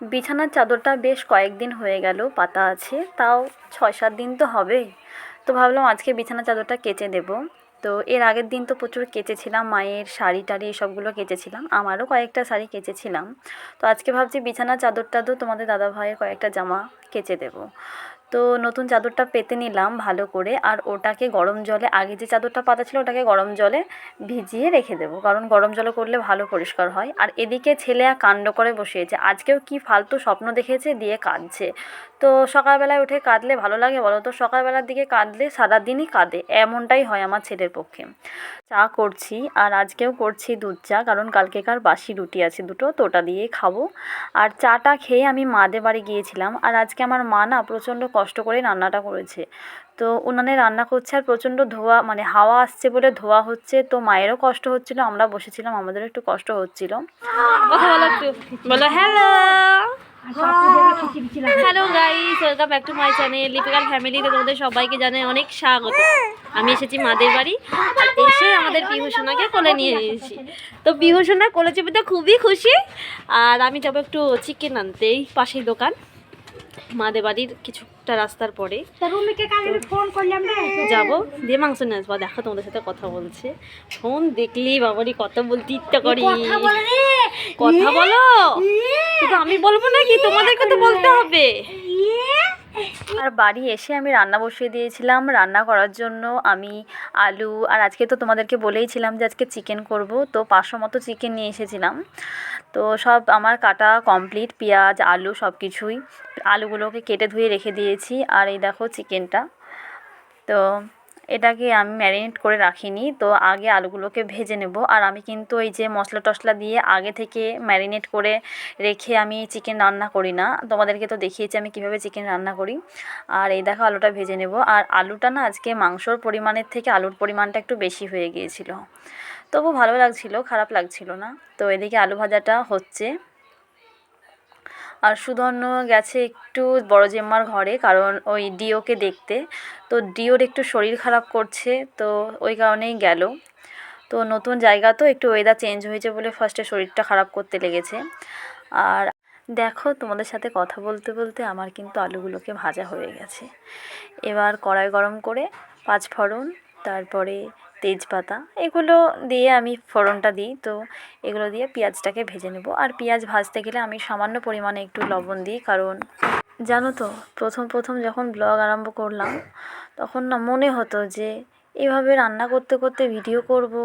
বিছানার চাদরটা বেশ কয়েকদিন হয়ে গেল পাতা আছে, তাও 6-7 দিন তো হবেই। তো ভাবলাম আজকে বিছানার চাদরটা কেচে দেবো। তো এর আগের দিন তো প্রচুর কেচেছিলাম, মায়ের শাড়ি টাড়ি এসবগুলো কেচেছিলাম, আমারও কয়েকটা শাড়ি কেচেছিলাম। তো আজকে ভাবছি বিছানার চাদরটা তো তোমাদের দাদাভাইয়ের কয়েকটা জামা কেচে দেবো। তো নতুন চাদরটা পেতে নিলাম ভালো করে, আর ওটাকে গরম জলে, আগে যে চাদরটা পাতা ছিল ওটাকে গরম জলে ভিজিয়ে রেখে দেবো, কারণ গরম জলে করলে ভালো পরিষ্কার হয়। আর এদিকে ছেলে কাণ্ড করে বসিয়েছে, আজকেও কি ফালতু স্বপ্ন দেখেছে দিয়ে কাঁদছে। তো সকালবেলায় উঠে কাঁদলে ভালো লাগে বলো তো? সকালবেলার দিকে কাঁদলে সারাদিনই কাঁদে, এমনটাই হয় আমার ছেলের পক্ষে। চা করছি, আর আজকেও করছি দুধ চা, কারণ কালকেকার বাসি রুটি আছে দুটো, তো ওটা দিয়েই খাবো। আর চাটা খেয়ে আমি মাদের বাড়ি গিয়েছিলাম, আর আজকে আমার মা না প্রচণ্ড কষ্ট করে রান্নাটা করেছে। তো উনানে রান্না করছে, আর প্রচণ্ড ধোঁয়া, মানে হাওয়া আসছে বলে ধোঁয়া হচ্ছে, তো মায়েরও কষ্ট হচ্ছিলো, আমরা বসেছিলাম, আমাদেরও একটু কষ্ট হচ্ছিলো। কথা বলো একটু, বলো hello hello guys, welcome back to my channel লিপিকার ফ্যামিলিতে তোমাদের সবাইকে জানাই অনেক স্বাগত। আমি এসেছি মাদের বাড়ি, আর এসে আমাদের পিহুসোনাকে কোলে নিয়ে নিয়েছি। তো পিহুসোনা কোলে চেপে তো খুবই খুশি। আর আমি যাবো একটু চিকেন আনতে, এই পাশেই দোকান, মাদের বাড়ির কিছুটা রাস্তার পরে যাবো, দিয়ে মাংস নিয়ে আসবো। দেখো তোমাদের সাথে কথা বলছে, ফোন দেখলেই বাবারই কথা বলতে ইচ্ছা করি। কথা বলো, কিন্তু আমি বলবো নাকি, তোমাদেরকে তো বলতে হবে। আর বাড়ি এসে আমি রান্না বসিয়ে দিয়েছিলাম। রান্না করার জন্য আমি আলু, আর আজকে তো তোমাদেরকে বলেইছিলাম যে আজকে চিকেন করব, তো 500 মতো চিকেন নিয়ে এসেছিলাম। তো সব আমার কাটা কমপ্লিট, পেঁয়াজ আলু সব কিছুই। আলুগুলোকে কেটে ধুয়ে রেখে দিয়েছি, আর এই দেখো চিকেনটা। তো এটাকে আমি ম্যারিনেট করে রাখিনি, তো আগে আলুগুলোকে ভেজে নেব। আর আমি কিন্তু এই যে মশলা টশলা দিয়ে আগে থেকে ম্যারিনেট করে রেখে আমি চিকেন রান্না করি না, তোমাদেরকে তো দেখিয়েছি আমি কীভাবে চিকেন রান্না করি। আর এই দেখো আলুটা ভেজে নেব। আর আলুটা না আজকে মাংসর পরিমাণের থেকে আলুর পরিমাণটা একটু বেশি হয়ে গিয়েছিল, তবু ভালো লাগছিল, খারাপ লাগছিল না। তো এদিকে আলু ভাজাটা হচ্ছে। আর সুধন্য গেছে একটু বড় জেম্মার ঘরে, কারণ ওই ডিওকে দেখতে। তো ডিওর একটু শরীর খারাপ করছে, তো ওই কারণেই গেল। তো নতুন জায়গা তো একটু ওয়েদার চেঞ্জ হয়েছে বলে ফার্স্টে শরীরটা খারাপ করতে লেগেছে। আর দেখো তোমাদের সাথে কথা বলতে বলতে আমার কিন্তু আলুগুলোকে ভাজা হয়ে গেছে। এবার কড়াই গরম করে 5 ফোড়ন, তারপরে তেজপাতা, এগুলো দিয়ে আমি ফোড়নটা দিই। তো এগুলো দিয়ে পেঁয়াজটাকে ভেজে নেব। আর পেঁয়াজ ভাজতে গেলে আমি সামান্য পরিমাণে একটু লবণ দিই, কারণ জানো তো প্রথম প্রথম যখন ব্লগ আরম্ভ করলাম তখন না মনে হতো যে এভাবে রান্না করতে করতে ভিডিও করব,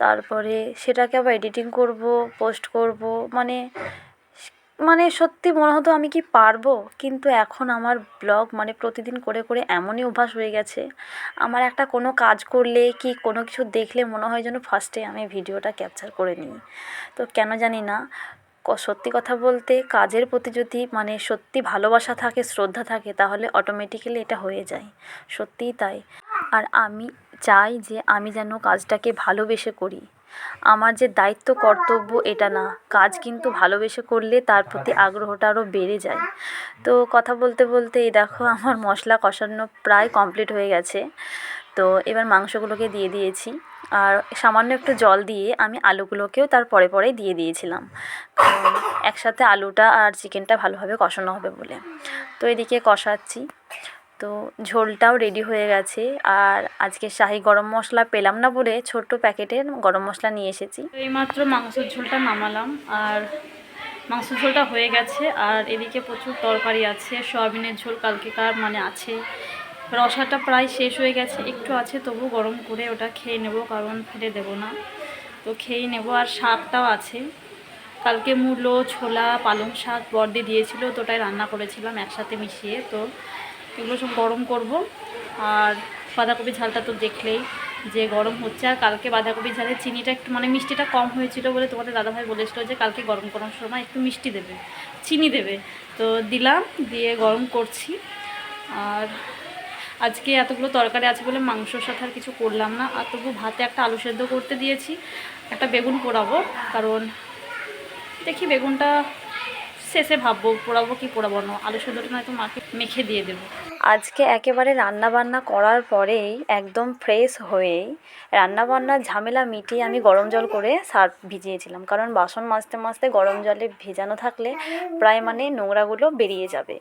তারপরে সেটাকে আবার এডিটিং করব, পোস্ট করব, মানে মানে সত্যি মনে হতো আমি কি পারবো। কিন্তু এখন আমার ব্লগ মানে প্রতিদিন করে করে এমনই অভ্যাস হয়ে গেছে, আমার একটা কোনো কাজ করলে কি কোনো কিছু দেখলে মনে হয় যেন ফার্স্টে আমি ভিডিওটা ক্যাপচার করে নিই। তো কেন জানি না, সত্যি কথা বলতে কাজের প্রতি যদি মানে সত্যি ভালোবাসা থাকে, শ্রদ্ধা থাকে, তাহলে অটোমেটিক্যালি এটা হয়ে যায়, সত্যিই তাই। আর আমি চাই যে আমি যেন কাজটাকে ভালোবেসে করি। আমার যে দায়িত্ব কর্তব্য এটা না, কাজ কিন্তু ভালোবেসে করলে তার প্রতি আগ্রহটা আরও বেড়ে যায়। তো কথা বলতে বলতে এই দেখো আমার মশলা কষানো প্রায় কমপ্লিট হয়ে গেছে। তো এবার মাংসগুলোকে দিয়ে দিয়েছি, আর সামান্য একটু জল দিয়ে আমি আলুগুলোকেও তার পরে পরেই দিয়ে দিয়েছিলাম, কারণ একসাথে আলুটা আর চিকেনটা ভালোভাবে কষানো হবে বলে। তো এদিকে কষাচ্ছি, তো ঝোলটাও রেডি হয়ে গেছে। আর আজকে শাহি গরম মশলা পেলাম না বলে ছোট্ট প্যাকেটের গরম মশলা নিয়ে এসেছি। এইমাত্র মাংসের ঝোলটা নামালাম, আর মাংসের ঝোলটা হয়ে গেছে। আর এদিকে প্রচুর তরকারি আছে, সয়াবিনের ঝোল কালকেকার মানে আছে, রসাটা প্রায় শেষ হয়ে গেছে, একটু আছে, তবু গরম করে ওটা খেয়ে নেব, কারণ ফেলে দেবো না, তো খেয়েই নেব। আর শাকটাও আছে, কালকে মূলো, ছোলা, পালং শাক বর্দি দিয়েছিল, তো ওটাই রান্না করেছিলাম একসাথে মিশিয়ে। তো এগুলো সব গরম করব। আর বাঁধাকপি ঝালটা তো দেখলেই যে গরম হচ্ছে। আর কালকে বাঁধাকপি ঝালের চিনিটা একটু মানে মিষ্টিটা কম হয়েছিল বলে তোমাদের দাদাভাই বলেছিল যে কালকে গরম করার সময় একটু মিষ্টি দেবে, চিনি দেবে। তো দিলাম, দিয়ে গরম করছি। আর আজকে এতগুলো তরকারি আছে বলে মাংসর সাথে আর কিছু করলাম না। আর তবু ভাতে একটা আলু সেদ্ধ করতে দিয়েছি, একটা বেগুন পোড়াবো, কারণ দেখি বেগুনটা শেষে ভাববো পোড়াবো কি পোড়াবো না, আলু সেদ্ধটা নয়তো মাকে মেখে দিয়ে দেবো। আজকে একেবারে রান্নাবান্না করার পরেই একদম ফ্রেশ হয়েই রান্নাবান্নার ঝামেলা মিটিয়ে আমি গরম জল করে সার্ফ ভিজিয়েছিলাম, কারণ বাসন মাজতে মাজতে গরম জলে ভেজানো থাকলে প্রায় মানে নোংরাগুলো বেরিয়ে যাবে।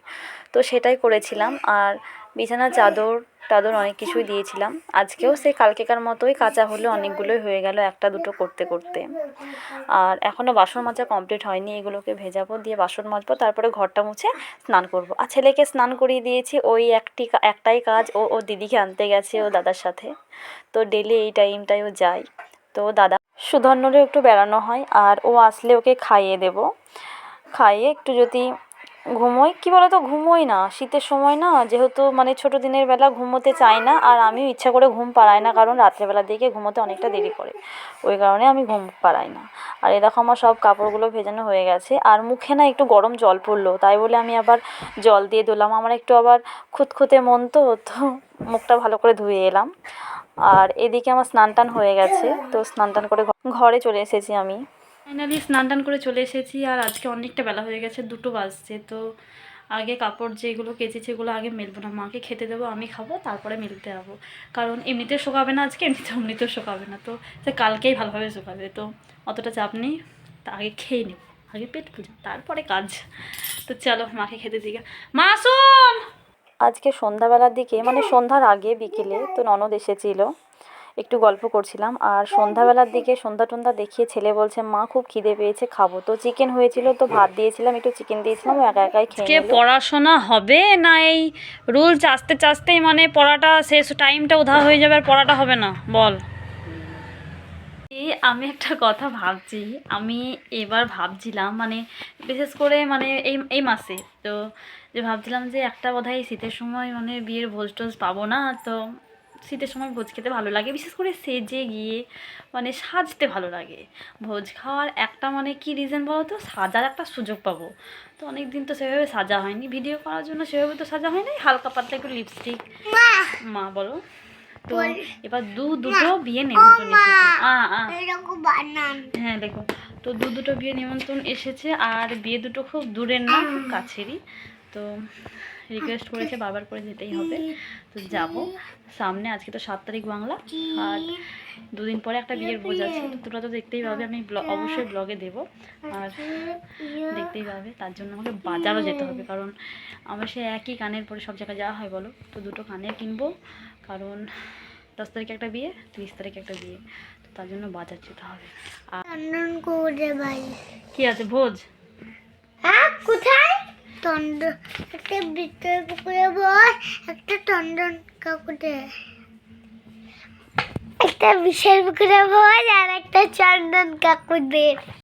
তো সেটাই করেছিলাম। আর বিছানার চাদর টাদর অনেক কিছুই দিয়েছিলাম। আজকেও সেই কালকেকার মতোই কাচা হলে অনেকগুলোই হয়ে গেল একটা দুটো করতে করতে। আর এখনও বাসন মাজা কমপ্লিট হয়নি, এগুলোকে ভেজাবো, দিয়ে বাসন মাজবো, তারপরে ঘরটা মুছে স্নান করব। আর ছেলেকে স্নান করিয়ে দিয়েছি, ওই একটাই কাজ, ও দিদিকে আনতে গেছে ও দাদার সাথে। তো ডেলি এই টাইমটায় ও যায়। তো দাদা সুধন্যরও একটু বেড়ানো হয়, আর ও আসলে ওকে খাইয়ে দেবো। খাইয়ে একটু যদি ঘুমোই, কী বলো তো, ঘুমোই না শীতের সময় না, যেহেতু মানে ছোটো দিনের বেলা ঘুমোতে চাই না, আর আমিও ইচ্ছা করে ঘুম পাড়াই না, কারণ রাত্রেবেলার দিকে ঘুমোতে অনেকটা দেরি করে, ওই কারণে আমি ঘুম পাড়াই না। আর এ দেখো আমার সব কাপড়গুলো ভেজানো হয়ে গেছে, আর মুখে না একটু গরম জল পড়লো, তাই বলে আমি আবার জল দিয়ে দিলাম। আমার একটু আবার খুঁতখুঁতে মন, তো মুখটা ভালো করে ধুয়ে এলাম। আর এদিকে আমার স্নান টান হয়ে গেছে, তো স্নান টান করে ঘরে চলে এসেছি আমি। ফাইনালি স্নান টান করে চলে এসেছি, আর আজকে অনেকটা বেলা হয়ে গেছে, 2টো বাজছে। তো আগে কাপড় যেগুলো কেচেছি এগুলো আগে মেলবো না, মাকে খেতে দেবো, আমি খাবো, তারপরে মেলতে যাবো। কারণ এমনিতেও শুকাবে না আজকে, এমনিতেও শুকাবে না, তো সে কালকেই ভালোভাবে শুকাবে। তো অতটা চাপ নেই, তা আগে খেয়ে নেব, আগে পেট পুজো তারপরে কাজ। তো চলো মাকে খেতে দিকে। মা আসুন। আজকে সন্ধ্যাবেলার দিকে মানে সন্ধ্যার আগে বিকেলে তো ননদ এসেছিল, একটু গল্প করছিলাম। আর সন্ধ্যাবেলার দিকে সন্ধ্যা টন্ধা দেখিয়ে ছেলে বলছে মা খুব খিদে পেয়েছে, খাবো। তো চিকেন হয়েছিল, তো ভাত দিয়েছিলাম, একটু চিকেন দিয়েছিলাম, ও একা একাই খেয়ে আজকে নিল। পড়াশোনা হবে না এই রুলস আস্তে আস্তেই মানে পড়াটা শেষ, টাইমটা উধাও হয়ে যাবে আর পড়াটা হবে না, বল। আমি একটা কথা ভাবছি, আমি এবার ভাবছিলাম মানে বিশেষ করে মানে এই এই মাসে তো যে ভাবছিলাম যে একটা বোধহয় শীতের সময় মানে বিয়ের ভোজ টোজ পাবো না। তো শীতের সময় ভোজ খেতে ভালো লাগে, বিশেষ করে সেজে গিয়ে মানে সাজতে ভালো লাগে। ভোজ খাওয়ার একটা মানে কি রিজন বলো তো, সাজার একটা সুযোগ পাবো। তো অনেক দিন তো সেভাবে সাজা হয়নি, ভিডিও করার জন্য সেভাবে তো সাজা হয় নাই, হালকা পাতলা একটু লিপস্টিক। মা বলো। তো এবার দুটো বিয়ে নিমন্ত্রণ এসেছে। হ্যাঁ দেখো, তো দুটো বিয়ে নিমন্ত্রণ এসেছে, আর বিয়ে দুটো খুব দূরের না, খুব কাছেরই। তো রিকোয়েস্ট করেছে বারবার করে যেতেই হবে, তো যাব সামনে। আজকে তো 7 তারিখ বাংলা, আর 2 দিন পরে একটা বিয়ের ভোজ আছে। তো তোরা তো দেখতেই পাবে, আমি অবশ্যই ব্লগে দেবো, আর দেখতেই পাবে। তার জন্য আমাকে বাজারও যেতে হবে, কারণ আমার সে একই কানের পরে সব জায়গায় যাওয়া হয় বলো। তো দুটো কানের কিনবো, কারণ 10 তারিখে একটা বিয়ে, 30 তারিখে একটা বিয়ে, তো তার জন্য বাজার যেতে হবে। আর কি আছে ভোজ? হ্যাঁ কোথায়? তন্ডন একটা বিট্টুর পুকুরে বস, একটা তন্ডন কাকুরে, একটা বিশাল পুকুরে বস, আর একটা চন্দন কাকুদের।